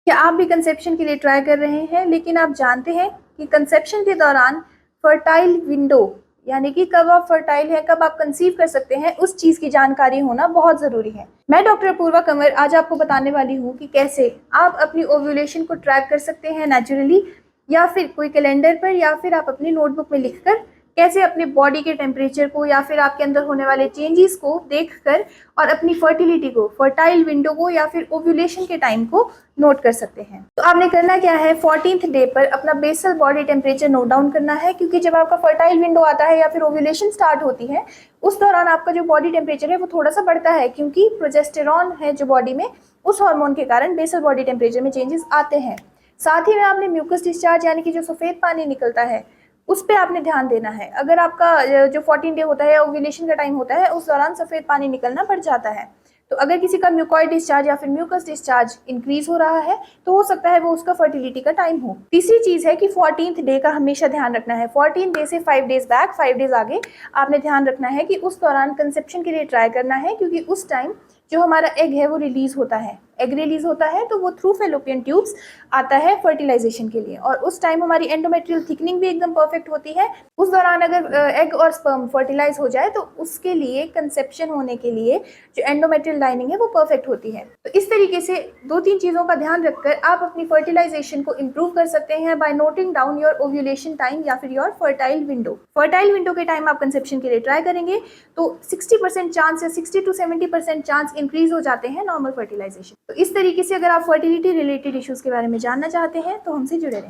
क्या आप भी कंसेप्शन के लिए ट्राई कर रहे हैं, लेकिन आप जानते हैं कि कंसेप्शन के दौरान फर्टाइल विंडो यानी कि कब आप फर्टाइल हैं, कब आप कंसीव कर सकते हैं, उस चीज़ की जानकारी होना बहुत ज़रूरी है। मैं डॉक्टर अपूर्वा कंवर आज आपको बताने वाली हूँ कि कैसे आप अपनी ओव्यूलेशन को ट्रैक कर सकते हैं नेचुरली, या फिर कोई कैलेंडर पर, या फिर आप अपनी नोटबुक में लिखकर कैसे अपने बॉडी के टेम्परेचर को या फिर आपके अंदर होने वाले चेंजेस को देखकर और अपनी फर्टिलिटी को, फर्टाइल विंडो को या फिर ओव्यूलेशन के टाइम को नोट कर सकते हैं। तो आपने करना क्या है, 14th डे पर अपना basal body temperature note down करना है, क्योंकि जब आपका फर्टाइल विंडो आता है या फिर ओव्यूलेशन स्टार्ट होती है, उस दौरान आपका जो बॉडी टेम्परेचर है वो थोड़ा सा बढ़ता है, क्योंकि प्रोजेस्टेरॉन है जो बॉडी में, उस हार्मोन के कारण बेसल बॉडी टेम्परेचर में चेंजेस आते हैं। साथ ही में आपने म्यूकस डिस्चार्ज यानी कि जो सफ़ेद पानी निकलता है उस पर आपने ध्यान देना है। अगर आपका जो 14 डे होता है, ओव्यूलेशन का टाइम होता है, उस दौरान सफ़ेद पानी निकलना बढ़ जाता है, तो अगर किसी का म्यूकॉइड डिस्चार्ज या फिर म्यूकस डिस्चार्ज इंक्रीज हो रहा है तो हो सकता है वो उसका फर्टिलिटी का टाइम हो। तीसरी चीज़ है कि 14th डे का हमेशा ध्यान रखना है। 14 डे से 5 डेज बैक, 5 डेज आगे आपने ध्यान रखना है कि उस दौरान कंसेप्शन के लिए ट्राई करना है, क्योंकि उस टाइम जो हमारा एग है वो रिलीज होता है। एग रिलीज होता है तो वो थ्रू फेलोपियन ट्यूब्स आता है फर्टिलाइजेशन के लिए, और उस टाइम हमारी एंडोमेट्रियल थिकनिंग भी एकदम परफेक्ट होती है। उस दौरान अगर एग और स्पर्म फर्टिलाइज हो जाए तो उसके लिए कंसेप्शन होने के लिए जो एंडोमेट्रियल लाइनिंग है वो परफेक्ट होती है। तो इस तरीके से 2-3 चीज़ों का ध्यान रखकर आप अपनी फर्टिलाइजेशन को इम्प्रूव कर सकते हैं by noting down your ovulation time या फिर your fertile window. Fertile window के टाइम आप कंसेप्शन के लिए ट्राई करेंगे तो 60% चांस या 60 to 70% चांस इंक्रीज हो जाते हैं नॉर्मल फर्टिलाइजेशन। तो इस तरीके से अगर आप फर्टिलिटी रिलेटेड इश्यूज़ के बारे में जानना चाहते हैं तो हमसे जुड़े रहें।